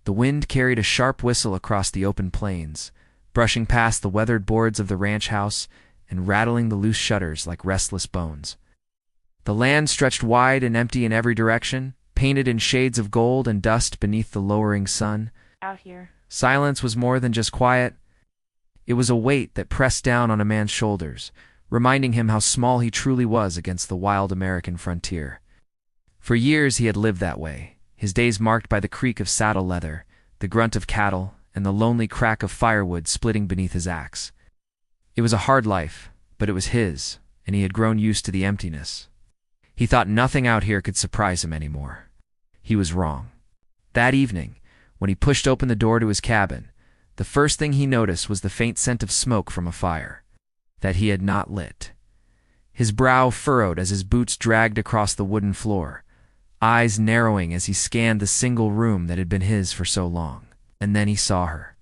The wind carried a sharp whistle across the open plains, brushing past the weathered boards of the ranch house and rattling the loose shutters like restless bones. The land stretched wide and empty in every direction, painted in shades of gold and dust beneath the lowering sun. Out here. Silence was more than just quiet. It was a weight that pressed down on a man's shoulders, reminding him how small he truly was against the wild American frontier. For years he had lived that way, his days marked by the creak of saddle leather, the grunt of cattle, and the lonely crack of firewood splitting beneath his axe. It was a hard life, but it was his, and he had grown used to the emptiness. He thought nothing out here could surprise him anymore. He was wrong. That evening, when he pushed open the door to his cabin, the first thing he noticed was the faint scent of smoke from a fire that he had not lit. His brow furrowed as his boots dragged across the wooden floor, eyes narrowing as he scanned the single room that had been his for so long. And then he saw her.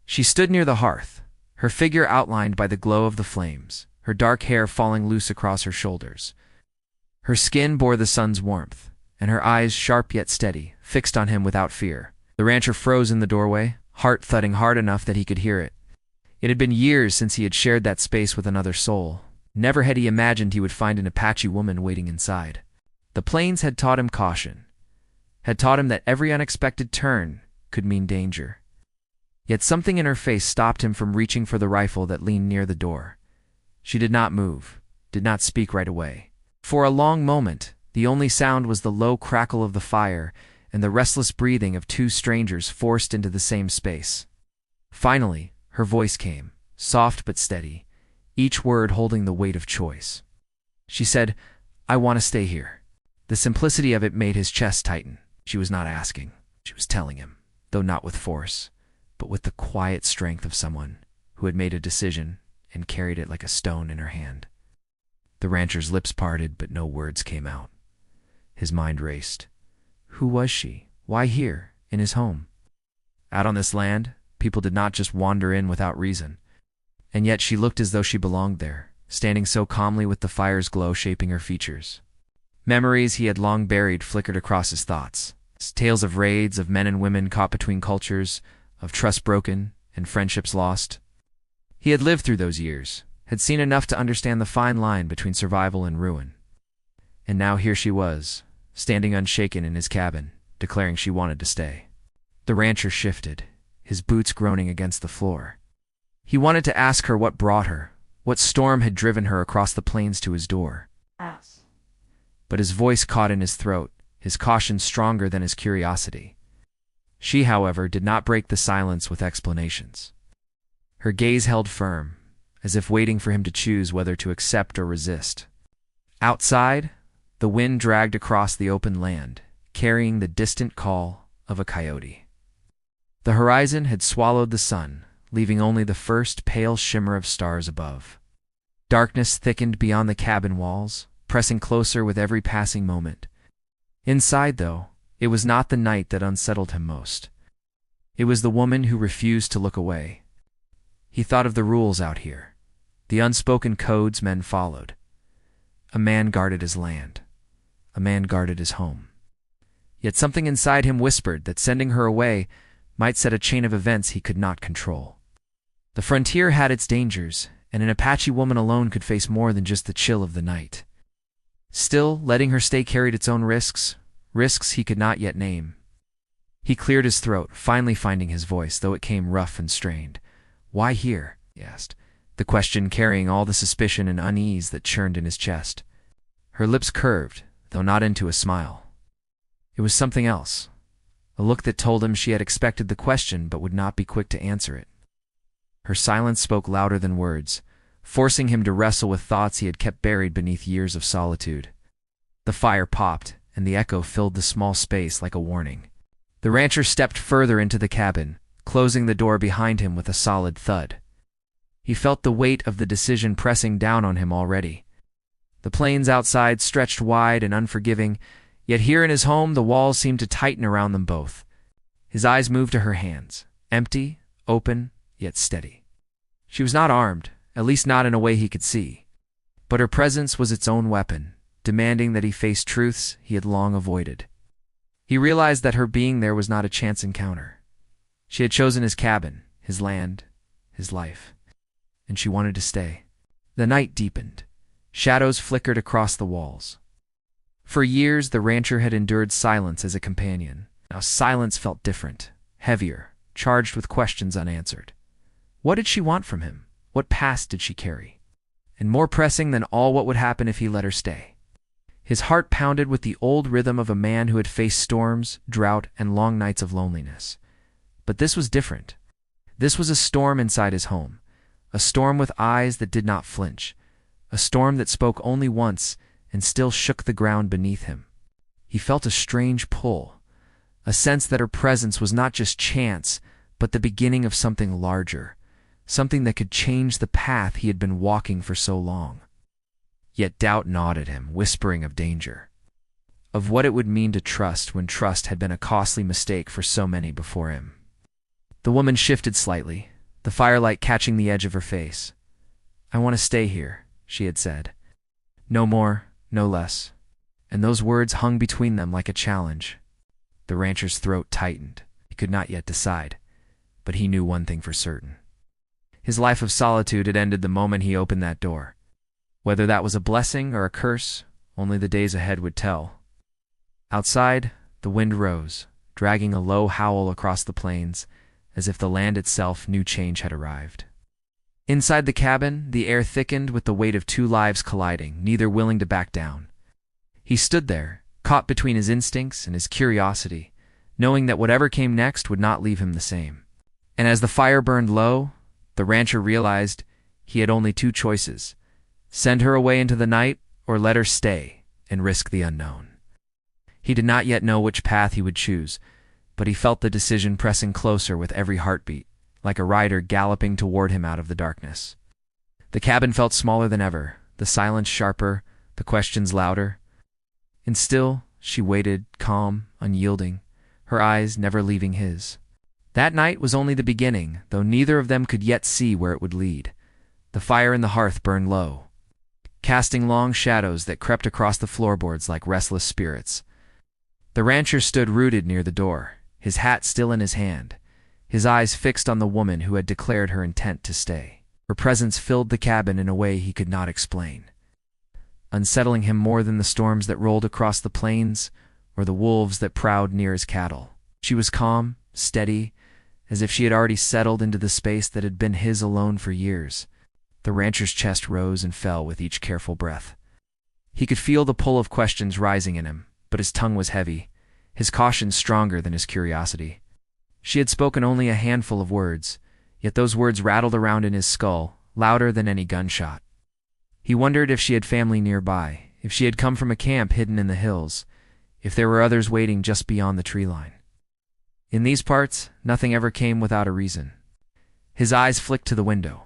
She stood near the hearth, her figure outlined by the glow of the flames, her dark hair falling loose across her shoulders. Her skin bore the sun's warmth, and her eyes, sharp yet steady, fixed on him without fear. The rancher froze in the doorway, heart thudding hard enough that he could hear it. It had been years since he had shared that space with another soul. Never had he imagined he would find an Apache woman waiting inside. The plains had taught him caution, had taught him that every unexpected turn could mean danger. Yet something in her face stopped him from reaching for the rifle that leaned near the door. She did not move, did not speak right away. For a long moment, the only sound was the low crackle of the fire and the restless breathing of two strangers forced into the same space. Finally, her voice came, soft but steady, each word holding the weight of choice. She said, "I want to stay here." The simplicity of it made his chest tighten. She was not asking, she was telling him, though not with force, but with the quiet strength of someone who had made a decision and carried it like a stone in her hand. The rancher's lips parted, but no words came out. His mind raced. Who was she? Why here, in his home? Out on this land, people did not just wander in without reason. And yet she looked as though she belonged there, standing so calmly with the fire's glow shaping her features. Memories he had long buried flickered across his thoughts. Tales of raids, of men and women caught between cultures, of trust broken and friendships lost. He had lived through those years, had seen enough to understand the fine line between survival and ruin. And now here she was, standing unshaken in his cabin, declaring she wanted to stay. The rancher shifted, his boots groaning against the floor. He wanted to ask her what brought her, what storm had driven her across the plains to his door. Ask. But his voice caught in his throat, his caution stronger than his curiosity. She, however, did not break the silence with explanations. Her gaze held firm, as if waiting for him to choose whether to accept or resist. Outside, the wind dragged across the open land, carrying the distant call of a coyote. The horizon had swallowed the sun, leaving only the first pale shimmer of stars above. Darkness thickened beyond the cabin walls, pressing closer with every passing moment. Inside, though, it was not the night that unsettled him most. It was the woman who refused to look away. He thought of the rules out here, the unspoken codes men followed. A man guarded his land. A man guarded his home. Yet something inside him whispered that sending her away might set a chain of events he could not control. The frontier had its dangers, and an Apache woman alone could face more than just the chill of the night. Still, letting her stay carried its own risks he could not yet name. He cleared his throat, finally finding his voice, though it came rough and strained. "Why here?" he asked, the question carrying all the suspicion and unease that churned in his chest. Her lips curved, though not into a smile. It was something else, a look that told him she had expected the question but would not be quick to answer it. Her silence spoke louder than words, forcing him to wrestle with thoughts he had kept buried beneath years of solitude. The fire popped, and the echo filled the small space like a warning. The rancher stepped further into the cabin, closing the door behind him with a solid thud. He felt the weight of the decision pressing down on him already. The plains outside stretched wide and unforgiving, yet here in his home the walls seemed to tighten around them both. His eyes moved to her hands, empty, open, yet steady. She was not armed, at least not in a way he could see. But her presence was its own weapon, demanding that he face truths he had long avoided. He realized that her being there was not a chance encounter. She had chosen his cabin, his land, his life, and she wanted to stay. The night deepened. Shadows flickered across the walls. For years, the rancher had endured silence as a companion. Now silence felt different, heavier, charged with questions unanswered. What did she want from him? What past did she carry? And more pressing than all, what would happen if he let her stay? His heart pounded with the old rhythm of a man who had faced storms, drought, and long nights of loneliness. But this was different. This was a storm inside his home, a storm with eyes that did not flinch, a storm that spoke only once and still shook the ground beneath him. He felt a strange pull, a sense that her presence was not just chance, but the beginning of something larger, something that could change the path he had been walking for so long. Yet doubt gnawed at him, whispering of danger, of what it would mean to trust when trust had been a costly mistake for so many before him. The woman shifted slightly, the firelight catching the edge of her face. "I want to stay here," she had said. No more, no less. And those words hung between them like a challenge. The rancher's throat tightened. He could not yet decide, but he knew one thing for certain. His life of solitude had ended the moment he opened that door. Whether that was a blessing or a curse, only the days ahead would tell. Outside, the wind rose, dragging a low howl across the plains, as if the land itself knew change had arrived. Inside the cabin, the air thickened with the weight of two lives colliding, neither willing to back down. He stood there, caught between his instincts and his curiosity, knowing that whatever came next would not leave him the same. And as the fire burned low, the rancher realized he had only two choices: send her away into the night or let her stay and risk the unknown. He did not yet know which path he would choose, but he felt the decision pressing closer with every heartbeat, like a rider galloping toward him out of the darkness. The cabin felt smaller than ever, the silence sharper, the questions louder. And still, she waited, calm, unyielding, her eyes never leaving his. That night was only the beginning, though neither of them could yet see where it would lead. The fire in the hearth burned low, casting long shadows that crept across the floorboards like restless spirits. The rancher stood rooted near the door, his hat still in his hand, his eyes fixed on the woman who had declared her intent to stay. Her presence filled the cabin in a way he could not explain, unsettling him more than the storms that rolled across the plains or the wolves that prowled near his cattle. She was calm, steady, as if she had already settled into the space that had been his alone for years. The rancher's chest rose and fell with each careful breath. He could feel the pull of questions rising in him, but his tongue was heavy, his caution stronger than his curiosity. She had spoken only a handful of words, yet those words rattled around in his skull, louder than any gunshot. He wondered if she had family nearby, if she had come from a camp hidden in the hills, if there were others waiting just beyond the tree line. In these parts, nothing ever came without a reason. His eyes flicked to the window.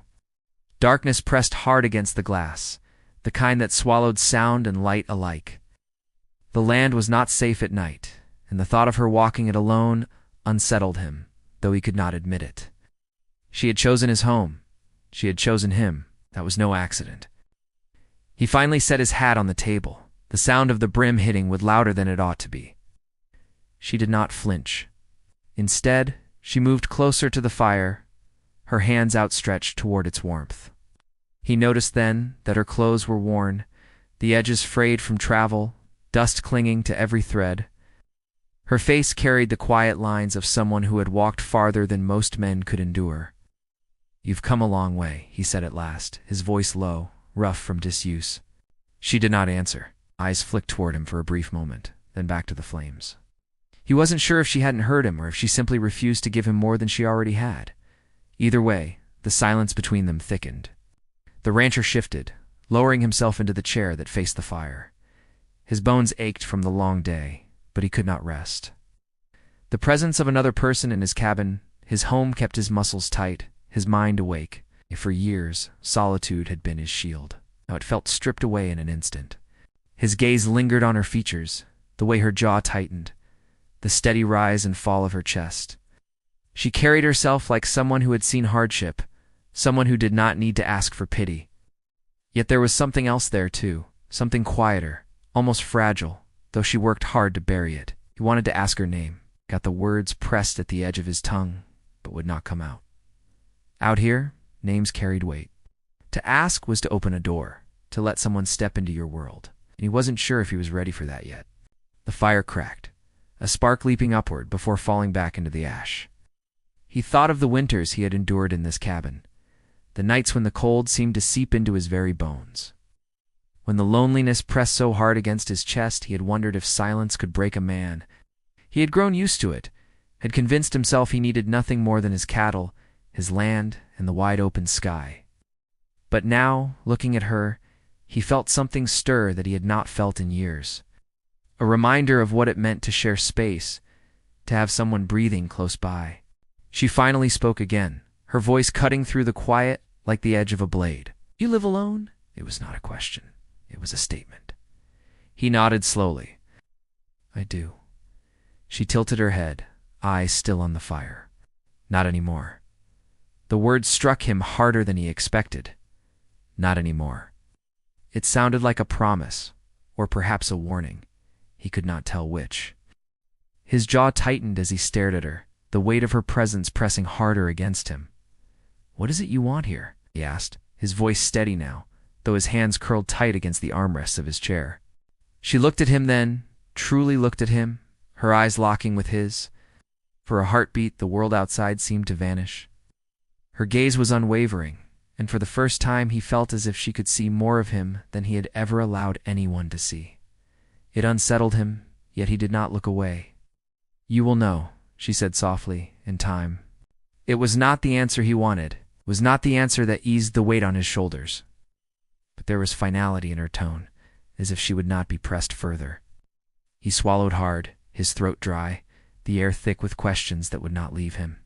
Darkness pressed hard against the glass, the kind that swallowed sound and light alike. The land was not safe at night, and the thought of her walking it alone unsettled him, though he could not admit it. She had chosen his home. She had chosen him. That was no accident. He finally set his hat on the table, the sound of the brim hitting was louder than it ought to be. She did not flinch. Instead, she moved closer to the fire, her hands outstretched toward its warmth. He noticed then that her clothes were worn, the edges frayed from travel, dust clinging to every thread. Her face carried the quiet lines of someone who had walked farther than most men could endure. "You've come a long way," he said at last, his voice low, rough from disuse. She did not answer. Eyes flicked toward him for a brief moment, then back to the flames. He wasn't sure if she hadn't heard him or if she simply refused to give him more than she already had. Either way, the silence between them thickened. The rancher shifted, lowering himself into the chair that faced the fire. His bones ached from the long day, but he could not rest. The presence of another person in his cabin, his home, kept his muscles tight, his mind awake. For years, solitude had been his shield. Now it felt stripped away in an instant. His gaze lingered on her features, the way her jaw tightened, the steady rise and fall of her chest. She carried herself like someone who had seen hardship, someone who did not need to ask for pity. Yet there was something else there too, something quieter, almost fragile, though she worked hard to bury it. He wanted to ask her name, got the words pressed at the edge of his tongue, but would not come out. Out here, names carried weight. To ask was to open a door, to let someone step into your world, and he wasn't sure if he was ready for that yet. The fire cracked, a spark leaping upward before falling back into the ash. He thought of the winters he had endured in this cabin, the nights when the cold seemed to seep into his very bones. When the loneliness pressed so hard against his chest, he had wondered if silence could break a man. He had grown used to it, had convinced himself he needed nothing more than his cattle, his land, and the wide open sky. But now, looking at her, he felt something stir that he had not felt in years. A reminder of what it meant to share space, to have someone breathing close by. She finally spoke again, her voice cutting through the quiet like the edge of a blade. "You live alone?" It was not a question. It was a statement. He nodded slowly. "I do." She tilted her head, eyes still on the fire. "Not anymore." The words struck him harder than he expected. Not anymore. It sounded like a promise, or perhaps a warning. He could not tell which. His jaw tightened as he stared at her, the weight of her presence pressing harder against him. "What is it you want here?" he asked, his voice steady now, though his hands curled tight against the armrests of his chair. She looked at him then, truly looked at him, her eyes locking with his. For a heartbeat, the world outside seemed to vanish. Her gaze was unwavering, and for the first time he felt as if she could see more of him than he had ever allowed anyone to see. It unsettled him, yet he did not look away. "You will know," she said softly, in time. It was not the answer he wanted, it was not the answer that eased the weight on his shoulders. But there was finality in her tone, as if she would not be pressed further. He swallowed hard, his throat dry, the air thick with questions that would not leave him.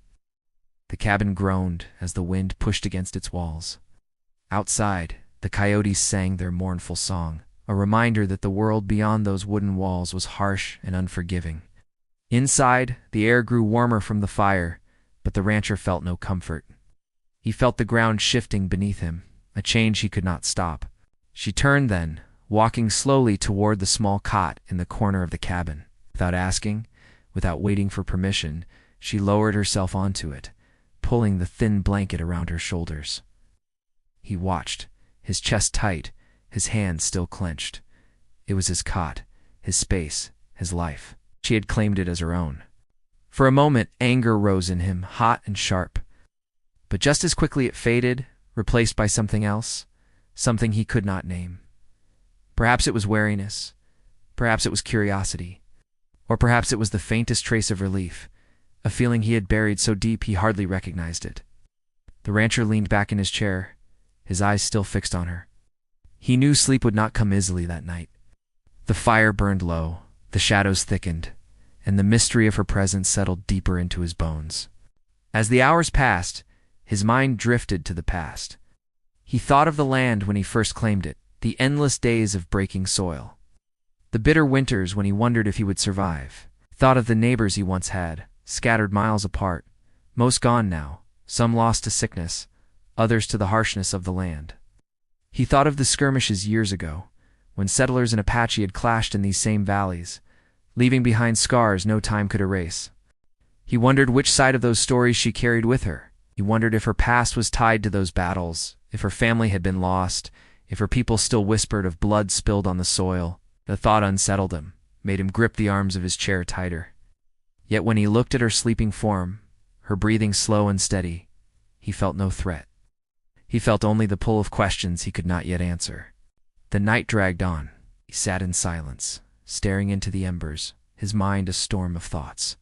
The cabin groaned as the wind pushed against its walls. Outside, the coyotes sang their mournful song, a reminder that the world beyond those wooden walls was harsh and unforgiving. Inside, the air grew warmer from the fire, but the rancher felt no comfort. He felt the ground shifting beneath him, a change he could not stop. She turned then, walking slowly toward the small cot in the corner of the cabin. Without asking, without waiting for permission, she lowered herself onto it, pulling the thin blanket around her shoulders. He watched, his chest tight, his hands still clenched. It was his cot, his space, his life. She had claimed it as her own. For a moment, anger rose in him, hot and sharp. But just as quickly it faded, replaced by something else, something he could not name. Perhaps it was wariness, perhaps it was curiosity, or perhaps it was the faintest trace of relief, a feeling he had buried so deep he hardly recognized it. The rancher leaned back in his chair, his eyes still fixed on her. He knew sleep would not come easily that night. The fire burned low, the shadows thickened, and the mystery of her presence settled deeper into his bones. As the hours passed, his mind drifted to the past. He thought of the land when he first claimed it, the endless days of breaking soil. The bitter winters when he wondered if he would survive. Thought of the neighbors he once had, scattered miles apart, most gone now, some lost to sickness, others to the harshness of the land. He thought of the skirmishes years ago, when settlers and Apache had clashed in these same valleys, leaving behind scars no time could erase. He wondered which side of those stories she carried with her. He wondered if her past was tied to those battles, if her family had been lost, if her people still whispered of blood spilled on the soil. The thought unsettled him, made him grip the arms of his chair tighter. Yet when he looked at her sleeping form, her breathing slow and steady, he felt no threat. He felt only the pull of questions he could not yet answer. The night dragged on. He sat in silence, staring into the embers, his mind a storm of thoughts.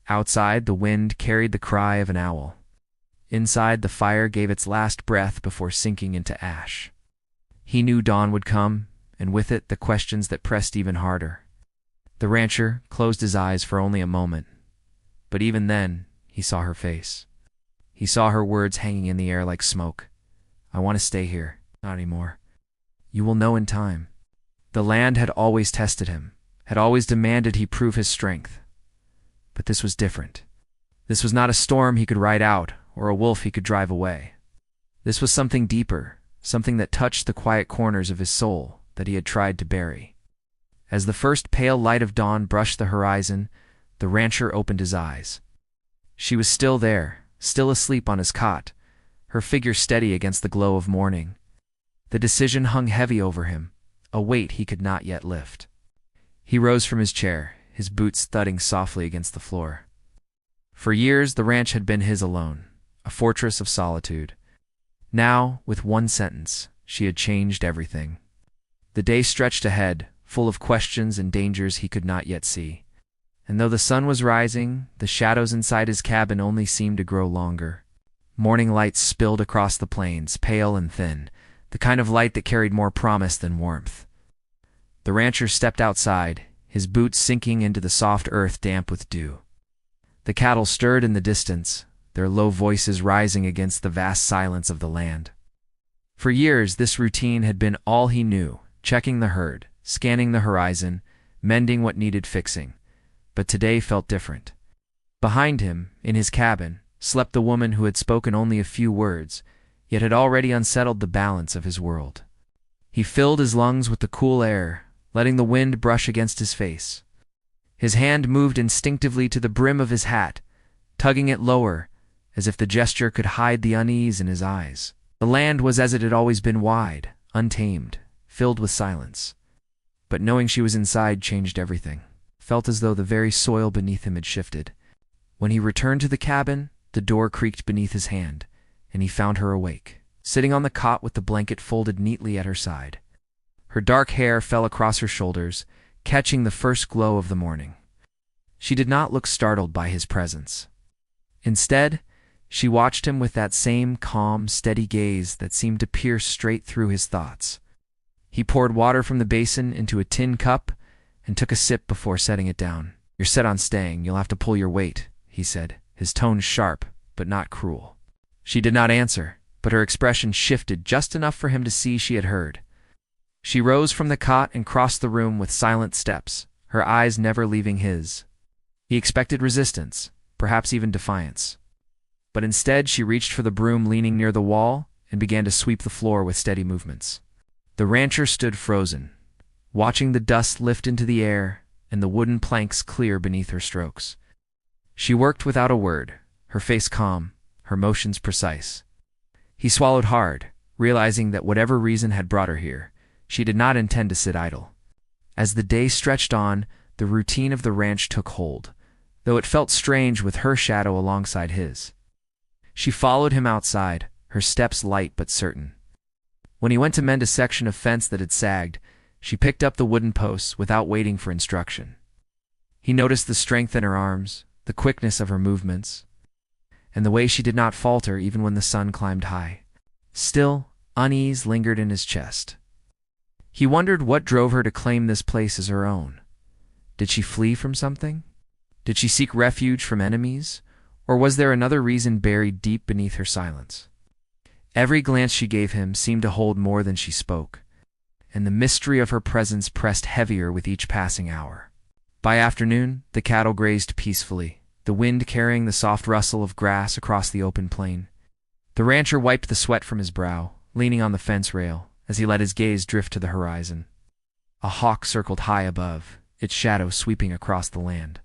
Outside, the wind carried the cry of an owl. Inside, the fire gave its last breath before sinking into ash. He knew dawn would come, and with it the questions that pressed even harder. The rancher closed his eyes for only a moment, but even then, he saw her face. He saw her words hanging in the air like smoke. "I want to stay here, not anymore. You will know in time." The land had always tested him, had always demanded he prove his strength. But this was different. This was not a storm he could ride out, or a wolf he could drive away. This was something deeper, something that touched the quiet corners of his soul that he had tried to bury. As the first pale light of dawn brushed the horizon, the rancher opened his eyes. She was still there, still asleep on his cot, her figure steady against the glow of morning. The decision hung heavy over him, a weight he could not yet lift. He rose from his chair, his boots thudding softly against the floor. For years, the ranch had been his alone, a fortress of solitude. Now, with one sentence, she had changed everything. The day stretched ahead, full of questions and dangers he could not yet see. And though the sun was rising, the shadows inside his cabin only seemed to grow longer. Morning lights spilled across the plains, pale and thin, the kind of light that carried more promise than warmth. The rancher stepped outside, his boots sinking into the soft earth damp with dew. The cattle stirred in the distance, their low voices rising against the vast silence of the land. For years, this routine had been all he knew, checking the herd, scanning the horizon, mending what needed fixing. But today felt different. Behind him, in his cabin, slept the woman who had spoken only a few words, yet had already unsettled the balance of his world. He filled his lungs with the cool air, letting the wind brush against his face. His hand moved instinctively to the brim of his hat, tugging it lower, as if the gesture could hide the unease in his eyes. The land was as it had always been, wide, untamed, filled with silence. But knowing she was inside changed everything. Felt as though the very soil beneath him had shifted. When he returned to the cabin, the door creaked beneath his hand, and he found her awake, sitting on the cot with the blanket folded neatly at her side. Her dark hair fell across her shoulders, catching the first glow of the morning. She did not look startled by his presence. Instead, she watched him with that same calm, steady gaze that seemed to pierce straight through his thoughts. He poured water from the basin into a tin cup and took a sip before setting it down. "You're set on staying, you'll have to pull your weight," he said, his tone sharp, but not cruel. She did not answer, but her expression shifted just enough for him to see she had heard. She rose from the cot and crossed the room with silent steps, her eyes never leaving his. He expected resistance, perhaps even defiance. But instead she reached for the broom leaning near the wall and began to sweep the floor with steady movements. The rancher stood frozen, watching the dust lift into the air and the wooden planks clear beneath her strokes. She worked without a word, her face calm, her motions precise. He swallowed hard, realizing that whatever reason had brought her here, she did not intend to sit idle. As the day stretched on, the routine of the ranch took hold, though it felt strange with her shadow alongside his. She followed him outside, her steps light but certain. When he went to mend a section of fence that had sagged, she picked up the wooden posts without waiting for instruction. He noticed the strength in her arms, the quickness of her movements, and the way she did not falter even when the sun climbed high. Still, unease lingered in his chest. He wondered what drove her to claim this place as her own. Did she flee from something? Did she seek refuge from enemies? Or was there another reason buried deep beneath her silence? Every glance she gave him seemed to hold more than she spoke, and the mystery of her presence pressed heavier with each passing hour. By afternoon, the cattle grazed peacefully, the wind carrying the soft rustle of grass across the open plain. The rancher wiped the sweat from his brow, leaning on the fence rail, as he let his gaze drift to the horizon. A hawk circled high above, its shadow sweeping across the land.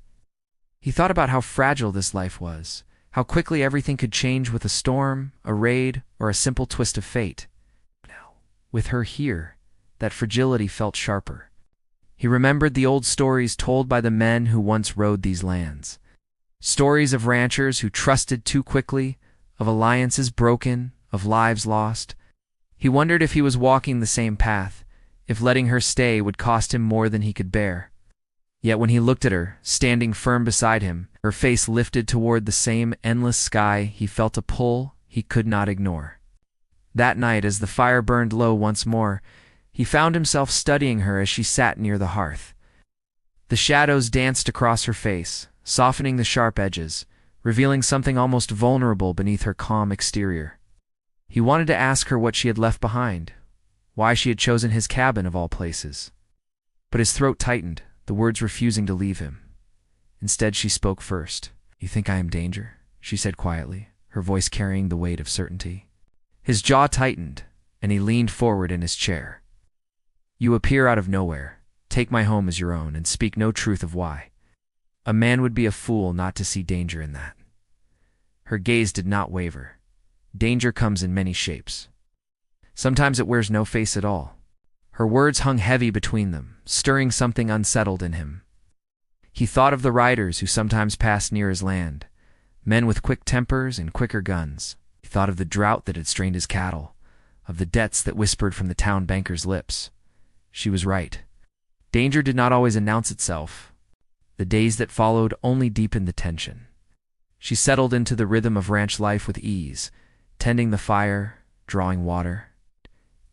He thought about how fragile this life was, how quickly everything could change with a storm, a raid, or a simple twist of fate. Now, with her here, that fragility felt sharper. He remembered the old stories told by the men who once rode these lands. Stories of ranchers who trusted too quickly, of alliances broken, of lives lost. He wondered if he was walking the same path, if letting her stay would cost him more than he could bear. Yet when he looked at her, standing firm beside him, her face lifted toward the same endless sky, he felt a pull he could not ignore. That night, as the fire burned low once more, he found himself studying her as she sat near the hearth. The shadows danced across her face, softening the sharp edges, revealing something almost vulnerable beneath her calm exterior. He wanted to ask her what she had left behind, why she had chosen his cabin of all places. But his throat tightened, the words refusing to leave him. Instead, she spoke first. "You think I am danger?" she said quietly, her voice carrying the weight of certainty. His jaw tightened, and he leaned forward in his chair. "You appear out of nowhere, take my home as your own, and speak no truth of why. A man would be a fool not to see danger in that." Her gaze did not waver. Danger comes in many shapes. Sometimes it wears no face at all. Her words hung heavy between them, stirring something unsettled in him. He thought of the riders who sometimes passed near his land, men with quick tempers and quicker guns. He thought of the drought that had strained his cattle, of the debts that whispered from the town banker's lips. She was right. Danger did not always announce itself. The days that followed only deepened the tension. She settled into the rhythm of ranch life with ease, tending the fire, drawing water,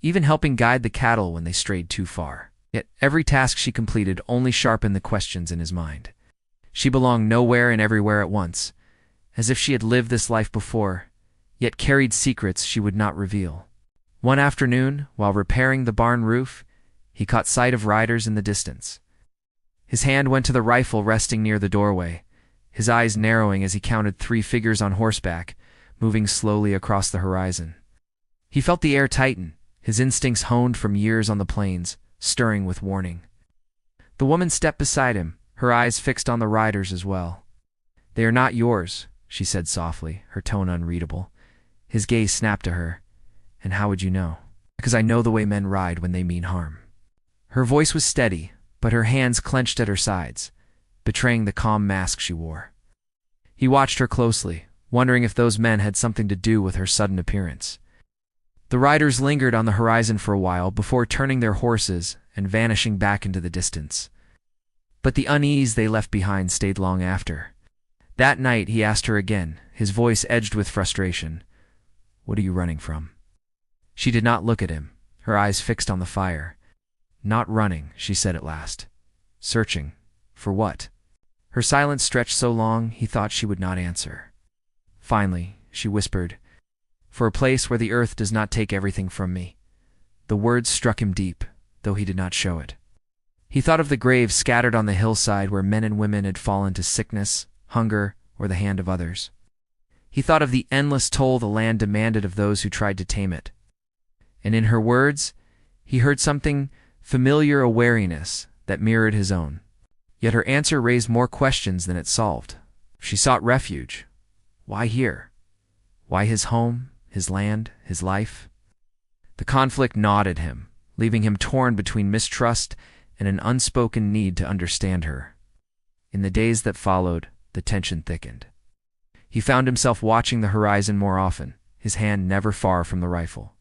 even helping guide the cattle when they strayed too far. Yet every task she completed only sharpened the questions in his mind. She belonged nowhere and everywhere at once, as if she had lived this life before, yet carried secrets she would not reveal. One afternoon, while repairing the barn roof, he caught sight of riders in the distance. His hand went to the rifle resting near the doorway, his eyes narrowing as he counted 3 figures on horseback, moving slowly across the horizon. He felt the air tighten, his instincts honed from years on the plains, stirring with warning. The woman stepped beside him, her eyes fixed on the riders as well. "They are not yours," she said softly, her tone unreadable. His gaze snapped to her. "And how would you know?" "Because I know the way men ride when they mean harm." Her voice was steady, but her hands clenched at her sides, betraying the calm mask she wore. He watched her closely, wondering if those men had something to do with her sudden appearance. The riders lingered on the horizon for a while before turning their horses and vanishing back into the distance. But the unease they left behind stayed long after. That night he asked her again, his voice edged with frustration. "What are you running from?" She did not look at him, her eyes fixed on the fire. "Not running," she said at last. "Searching. For what?" Her silence stretched so long he thought she would not answer. Finally, she whispered, "For a place where the earth does not take everything from me." The words struck him deep, though he did not show it. He thought of the graves scattered on the hillside where men and women had fallen to sickness, hunger, or the hand of others. He thought of the endless toll the land demanded of those who tried to tame it. And in her words, he heard something familiar, a wariness that mirrored his own. Yet her answer raised more questions than it solved. She sought refuge. Why here? Why his home, his land, his life? The conflict gnawed at him, leaving him torn between mistrust and an unspoken need to understand her. In the days that followed, the tension thickened. He found himself watching the horizon more often, his hand never far from the rifle.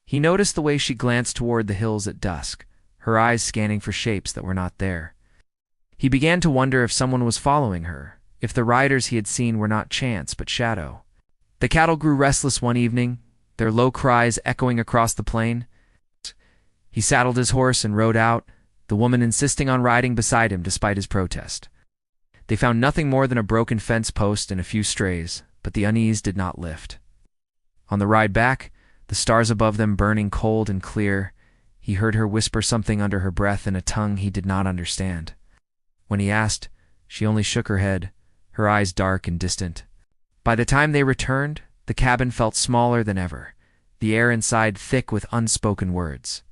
He noticed the way she glanced toward the hills at dusk, her eyes scanning for shapes that were not there. He began to wonder if someone was following her, if the riders he had seen were not chance but shadow. The cattle grew restless one evening, their low cries echoing across the plain. He saddled his horse and rode out, the woman insisting on riding beside him despite his protest. They found nothing more than a broken fence post and a few strays, but the unease did not lift. On the ride back, the stars above them burning cold and clear, he heard her whisper something under her breath in a tongue he did not understand. When he asked, she only shook her head, her eyes dark and distant. By the time they returned, the cabin felt smaller than ever, the air inside thick with unspoken words.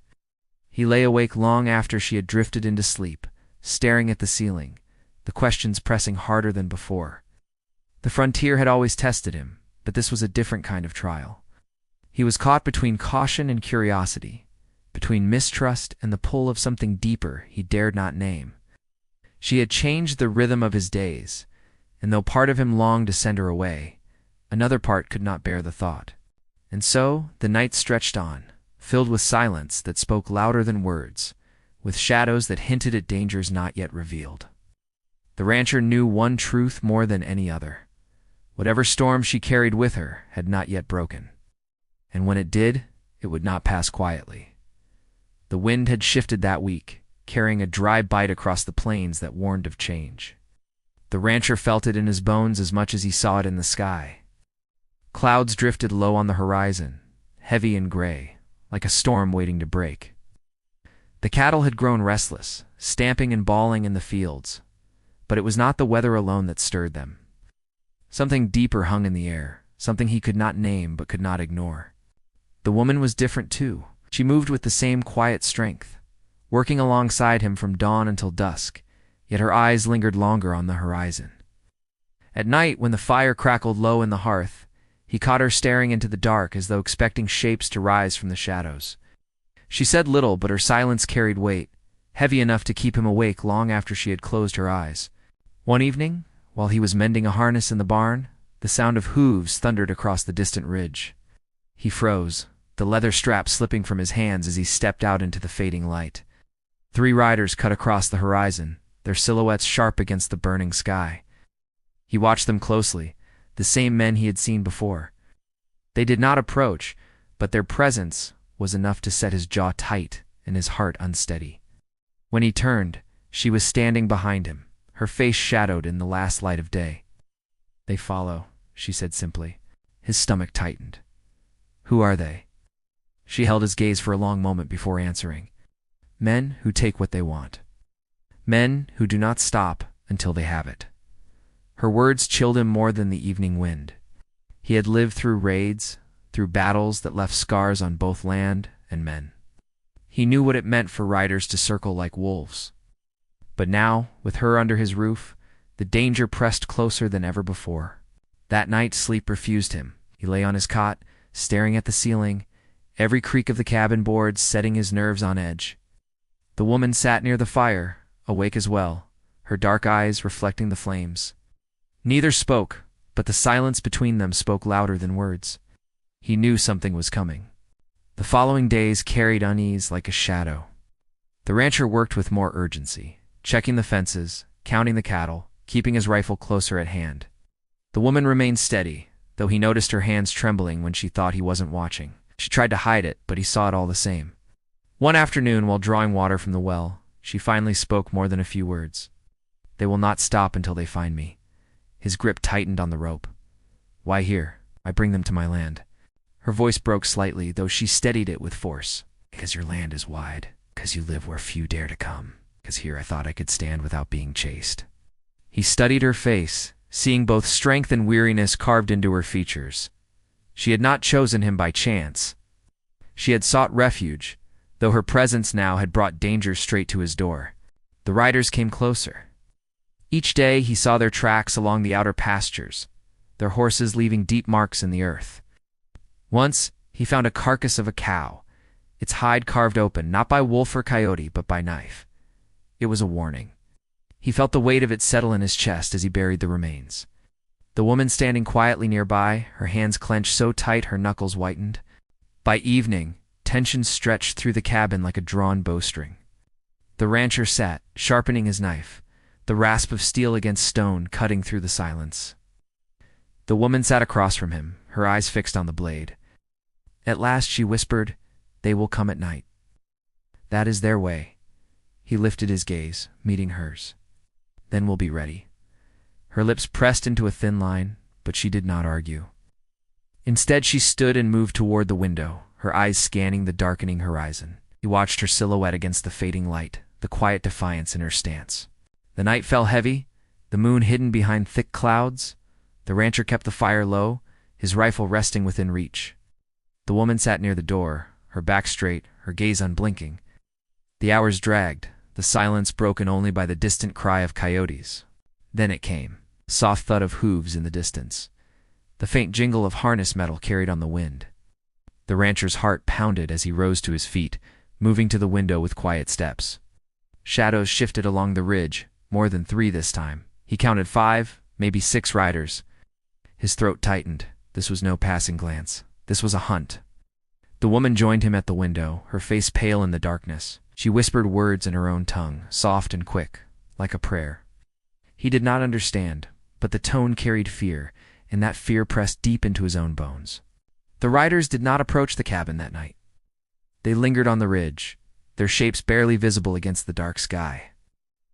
He lay awake long after she had drifted into sleep, staring at the ceiling, the questions pressing harder than before. The frontier had always tested him, but this was a different kind of trial. He was caught between caution and curiosity, between mistrust and the pull of something deeper he dared not name. She had changed the rhythm of his days, and though part of him longed to send her away, another part could not bear the thought. And so the night stretched on, filled with silence that spoke louder than words, with shadows that hinted at dangers not yet revealed. The rancher knew one truth more than any other. Whatever storm she carried with her had not yet broken. And when it did, it would not pass quietly. The wind had shifted that week, carrying a dry bite across the plains that warned of change. The rancher felt it in his bones as much as he saw it in the sky. Clouds drifted low on the horizon, heavy and gray, like a storm waiting to break. The cattle had grown restless, stamping and bawling in the fields, but it was not the weather alone that stirred them. Something deeper hung in the air, something he could not name but could not ignore. The woman was different too. She moved with the same quiet strength, working alongside him from dawn until dusk, yet her eyes lingered longer on the horizon. At night, when the fire crackled low in the hearth, he caught her staring into the dark as though expecting shapes to rise from the shadows. She said little, but her silence carried weight, heavy enough to keep him awake long after she had closed her eyes. One evening, while he was mending a harness in the barn, the sound of hooves thundered across the distant ridge. He froze, the leather strap slipping from his hands as he stepped out into the fading light. 3 riders cut across the horizon, their silhouettes sharp against the burning sky. He watched them closely, the same men he had seen before. They did not approach, but their presence was enough to set his jaw tight and his heart unsteady. When he turned, she was standing behind him, her face shadowed in the last light of day. "They follow," she said simply. His stomach tightened. "Who are they?" She held his gaze for a long moment before answering. "Men who take what they want. Men who do not stop until they have it." Her words chilled him more than the evening wind. He had lived through raids, through battles that left scars on both land and men. He knew what it meant for riders to circle like wolves. But now, with her under his roof, the danger pressed closer than ever before. That night, sleep refused him. He lay on his cot, staring at the ceiling, every creak of the cabin boards setting his nerves on edge. The woman sat near the fire, awake as well, her dark eyes reflecting the flames. Neither spoke, but the silence between them spoke louder than words. He knew something was coming. The following days carried unease like a shadow. The rancher worked with more urgency, checking the fences, counting the cattle, keeping his rifle closer at hand. The woman remained steady, though he noticed her hands trembling when she thought he wasn't watching. She tried to hide it, but he saw it all the same. One afternoon, while drawing water from the well, she finally spoke more than a few words. "They will not stop until they find me." His grip tightened on the rope. "Why here? I bring them to my land." Her voice broke slightly, though she steadied it with force. "Because your land is wide. Because you live where few dare to come. Because here I thought I could stand without being chased." He studied her face, seeing both strength and weariness carved into her features. She had not chosen him by chance. She had sought refuge, though her presence now had brought danger straight to his door. The riders came closer. Each day he saw their tracks along the outer pastures, their horses leaving deep marks in the earth. Once, he found a carcass of a cow, its hide carved open, not by wolf or coyote, but by knife. It was a warning. He felt the weight of it settle in his chest as he buried the remains. The woman standing quietly nearby, her hands clenched so tight her knuckles whitened. By evening, tension stretched through the cabin like a drawn bowstring. The rancher sat, sharpening his knife, the rasp of steel against stone cutting through the silence. The woman sat across from him, her eyes fixed on the blade. At last she whispered, "They will come at night. That is their way." He lifted his gaze, meeting hers. "Then we'll be ready." Her lips pressed into a thin line, but she did not argue. Instead, she stood and moved toward the window, her eyes scanning the darkening horizon. He watched her silhouette against the fading light, the quiet defiance in her stance. The night fell heavy, the moon hidden behind thick clouds. The rancher kept the fire low, his rifle resting within reach. The woman sat near the door, her back straight, her gaze unblinking. The hours dragged, the silence broken only by the distant cry of coyotes. Then it came, soft thud of hooves in the distance, the faint jingle of harness metal carried on the wind. The rancher's heart pounded as he rose to his feet, moving to the window with quiet steps. Shadows shifted along the ridge, more than 3 this time. He counted 5, maybe 6 riders. His throat tightened. This was no passing glance. This was a hunt. The woman joined him at the window, her face pale in the darkness. She whispered words in her own tongue, soft and quick, like a prayer. He did not understand, but the tone carried fear, and that fear pressed deep into his own bones. The riders did not approach the cabin that night. They lingered on the ridge, their shapes barely visible against the dark sky.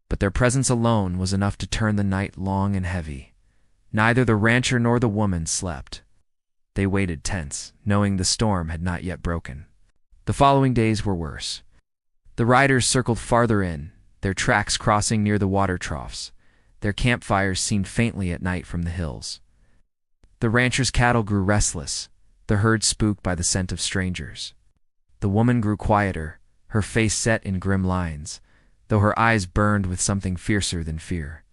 But their presence alone was enough to turn the night long and heavy. Neither the rancher nor the woman slept. They waited tense, knowing the storm had not yet broken. The following days were worse. The riders circled farther in, their tracks crossing near the water troughs, their campfires seen faintly at night from the hills. The rancher's cattle grew restless, the herd spooked by the scent of strangers. The woman grew quieter, her face set in grim lines, though her eyes burned with something fiercer than fear.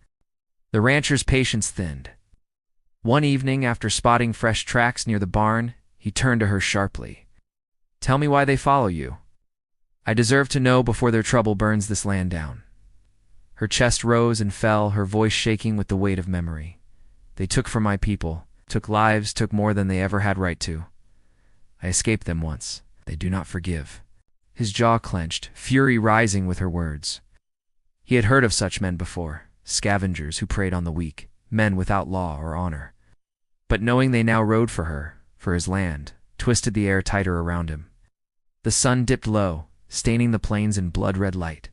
The rancher's patience thinned. One evening, after spotting fresh tracks near the barn, he turned to her sharply. "Tell me why they follow you. I deserve to know before their trouble burns this land down." Her chest rose and fell, her voice shaking with the weight of memory. "They took from my people, took lives, took more than they ever had right to. I escaped them once. They do not forgive." His jaw clenched, fury rising with her words. He had heard of such men before, scavengers who preyed on the weak, men without law or honor. But knowing they now rode for her, for his land, twisted the air tighter around him. The sun dipped low, staining the plains in blood-red light.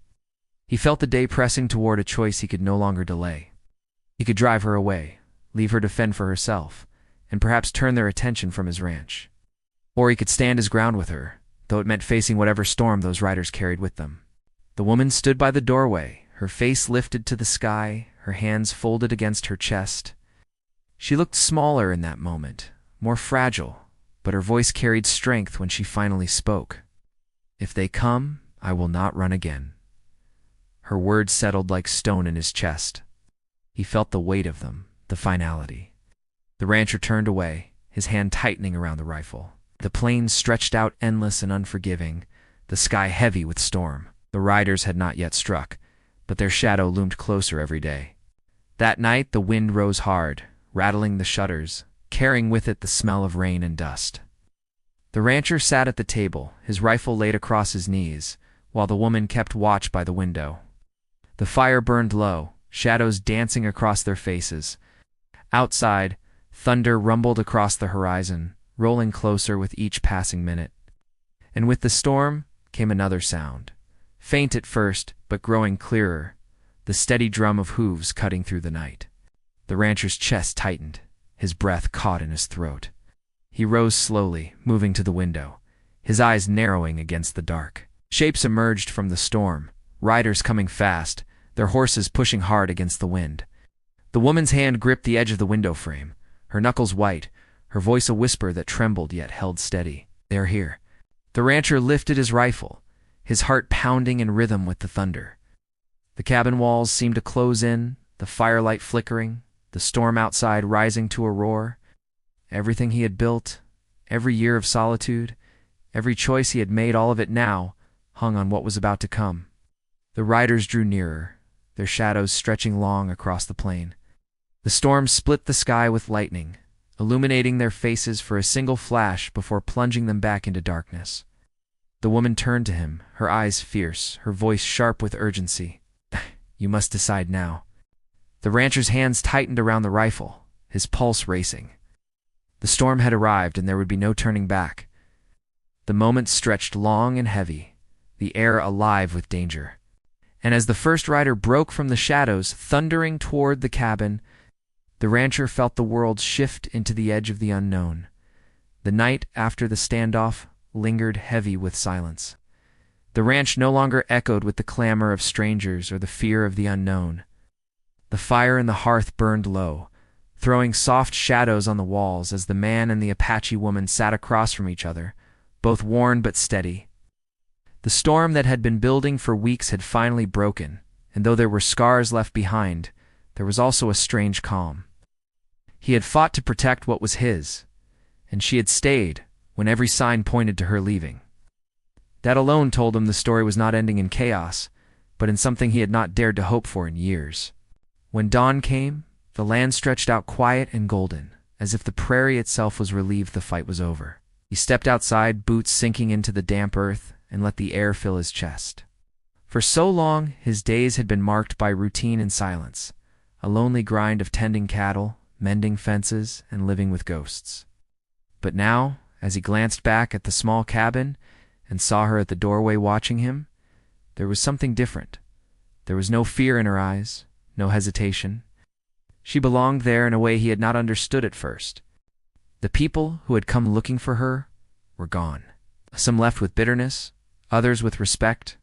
He felt the day pressing toward a choice he could no longer delay. He could drive her away, leave her to fend for herself, and perhaps turn their attention from his ranch. Or he could stand his ground with her, though it meant facing whatever storm those riders carried with them. The woman stood by the doorway, her face lifted to the sky, her hands folded against her chest. She looked smaller in that moment, more fragile, but her voice carried strength when she finally spoke. "If they come, I will not run again." Her words settled like stone in his chest. He felt the weight of them, the finality. The rancher turned away, his hand tightening around the rifle. The plains stretched out endless and unforgiving, the sky heavy with storm. The riders had not yet struck, but their shadow loomed closer every day. That night the wind rose hard, rattling the shutters, carrying with it the smell of rain and dust. The rancher sat at the table, his rifle laid across his knees, while the woman kept watch by the window. The fire burned low, shadows dancing across their faces. Outside, thunder rumbled across the horizon, rolling closer with each passing minute. And with the storm came another sound, faint at first, but growing clearer, the steady drum of hooves cutting through the night. The rancher's chest tightened, his breath caught in his throat. He rose slowly, moving to the window, his eyes narrowing against the dark. Shapes emerged from the storm, riders coming fast, their horses pushing hard against the wind. The woman's hand gripped the edge of the window frame, her knuckles white, her voice a whisper that trembled yet held steady. "They're here." The rancher lifted his rifle, his heart pounding in rhythm with the thunder. The cabin walls seemed to close in, the firelight flickering, the storm outside rising to a roar. Everything he had built, every year of solitude, every choice he had made, all of it now, hung on what was about to come. The riders drew nearer, their shadows stretching long across the plain. The storm split the sky with lightning, illuminating their faces for a single flash before plunging them back into darkness. The woman turned to him, her eyes fierce, her voice sharp with urgency. "You must decide now." The rancher's hands tightened around the rifle, his pulse racing. The storm had arrived, and there would be no turning back. The moments stretched long and heavy, the air alive with danger. And as the first rider broke from the shadows, thundering toward the cabin, the rancher felt the world shift into the edge of the unknown. The night after the standoff lingered heavy with silence. The ranch no longer echoed with the clamor of strangers or the fear of the unknown. The fire in the hearth burned low, throwing soft shadows on the walls as the man and the Apache woman sat across from each other, both worn but steady. The storm that had been building for weeks had finally broken, and though there were scars left behind, there was also a strange calm. He had fought to protect what was his, and she had stayed when every sign pointed to her leaving. That alone told him the story was not ending in chaos, but in something he had not dared to hope for in years. When dawn came, the land stretched out quiet and golden, as if the prairie itself was relieved the fight was over. He stepped outside, boots sinking into the damp earth, and let the air fill his chest. For so long, his days had been marked by routine and silence, a lonely grind of tending cattle, mending fences, and living with ghosts. But now, as he glanced back at the small cabin and saw her at the doorway watching him, there was something different. There was no fear in her eyes, no hesitation. She belonged there in a way he had not understood at first. The people who had come looking for her were gone. Some left with bitterness, others with respect,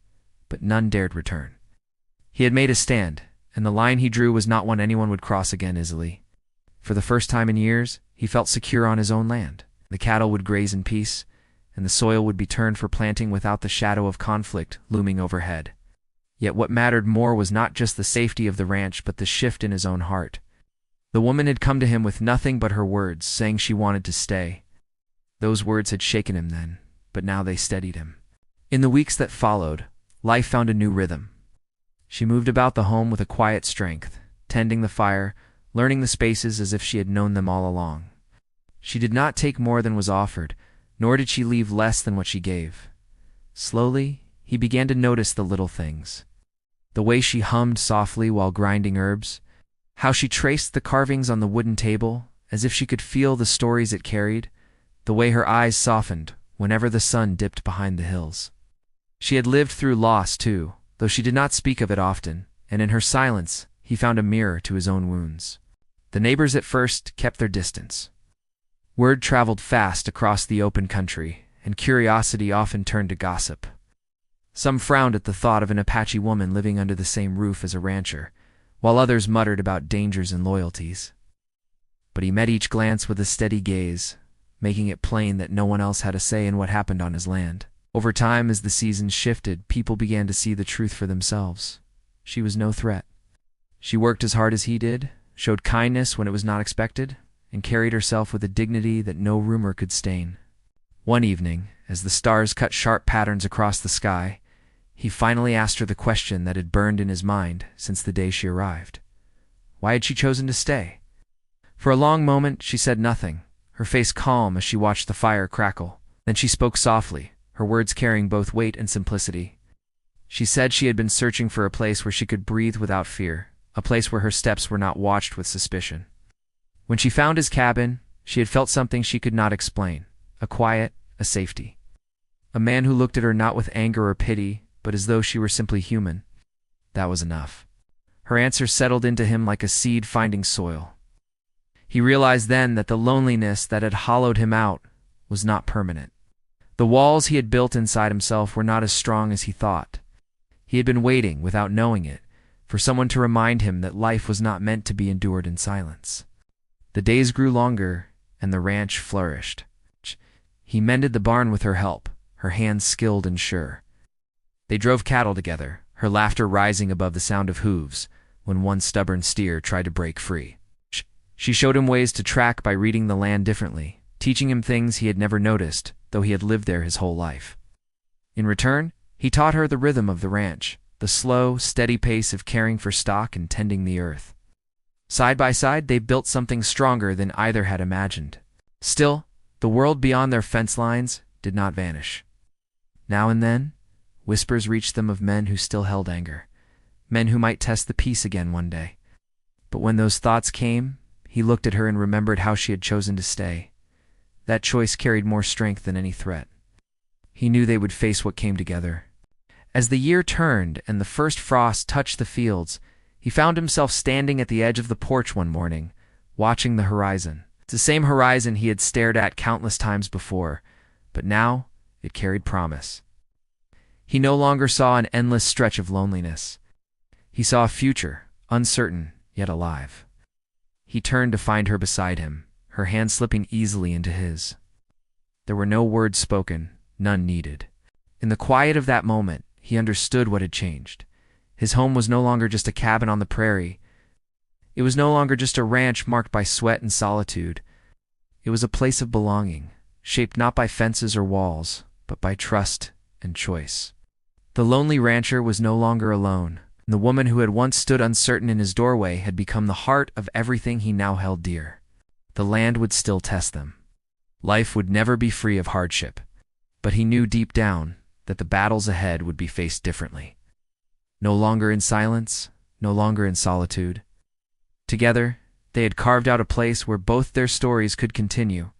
but none dared return. He had made a stand, and the line he drew was not one anyone would cross again easily. For the first time in years, he felt secure on his own land. The cattle would graze in peace, and the soil would be turned for planting without the shadow of conflict looming overhead. Yet what mattered more was not just the safety of the ranch, but the shift in his own heart. The woman had come to him with nothing but her words, saying she wanted to stay. Those words had shaken him then, but now they steadied him. In the weeks that followed, life found a new rhythm. She moved about the home with a quiet strength, tending the fire, learning the spaces as if she had known them all along. She did not take more than was offered, nor did she leave less than what she gave. Slowly, he began to notice the little things. The way she hummed softly while grinding herbs, how she traced the carvings on the wooden table, as if she could feel the stories it carried, the way her eyes softened whenever the sun dipped behind the hills. She had lived through loss, too, though she did not speak of it often, and in her silence he found a mirror to his own wounds. The neighbors at first kept their distance. Word traveled fast across the open country, and curiosity often turned to gossip. Some frowned at the thought of an Apache woman living under the same roof as a rancher, while others muttered about dangers and loyalties. But he met each glance with a steady gaze, making it plain that no one else had a say in what happened on his land. Over time, as the seasons shifted, people began to see the truth for themselves. She was no threat. She worked as hard as he did, showed kindness when it was not expected, and carried herself with a dignity that no rumor could stain. One evening, as the stars cut sharp patterns across the sky, he finally asked her the question that had burned in his mind since the day she arrived. Why had she chosen to stay? For a long moment she said nothing, her face calm as she watched the fire crackle. Then she spoke softly, her words carrying both weight and simplicity. She said she had been searching for a place where she could breathe without fear, a place where her steps were not watched with suspicion. When she found his cabin, she had felt something she could not explain, a quiet, a safety. A man who looked at her not with anger or pity, but as though she were simply human. That was enough. Her answer settled into him like a seed finding soil. He realized then that the loneliness that had hollowed him out was not permanent. The walls he had built inside himself were not as strong as he thought. He had been waiting, without knowing it, for someone to remind him that life was not meant to be endured in silence. The days grew longer, and the ranch flourished. He mended the barn with her help, her hands skilled and sure. They drove cattle together, her laughter rising above the sound of hooves when one stubborn steer tried to break free. She showed him ways to track by reading the land differently, teaching him things he had never noticed, though he had lived there his whole life. In return, he taught her the rhythm of the ranch, the slow, steady pace of caring for stock and tending the earth. Side by side, they built something stronger than either had imagined. Still, the world beyond their fence lines did not vanish. Now and then, whispers reached them of men who still held anger, men who might test the peace again one day. But when those thoughts came, he looked at her and remembered how she had chosen to stay. That choice carried more strength than any threat. He knew they would face what came together. As the year turned and the first frost touched the fields, he found himself standing at the edge of the porch one morning, watching the horizon. It's the same horizon he had stared at countless times before, but now it carried promise. He no longer saw an endless stretch of loneliness. He saw a future, uncertain yet alive. He turned to find her beside him, her hand slipping easily into his. There were no words spoken, none needed. In the quiet of that moment, he understood what had changed. His home was no longer just a cabin on the prairie. It was no longer just a ranch marked by sweat and solitude. It was a place of belonging, shaped not by fences or walls, but by trust and choice. The lonely rancher was no longer alone, and the woman who had once stood uncertain in his doorway had become the heart of everything he now held dear. The land would still test them. Life would never be free of hardship, but he knew deep down that the battles ahead would be faced differently. No longer in silence, no longer in solitude. Together, they had carved out a place where both their stories could continue,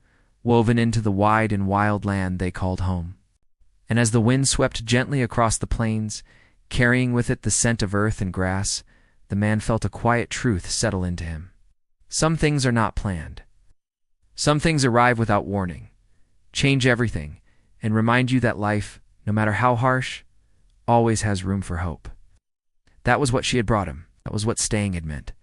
woven into the wide and wild land they called home. And as the wind swept gently across the plains, carrying with it the scent of earth and grass, the man felt a quiet truth settle into him. Some things are not planned. Some things arrive without warning, change everything, and remind you that life, no matter how harsh, always has room for hope. That was what she had brought him. That was what staying had meant.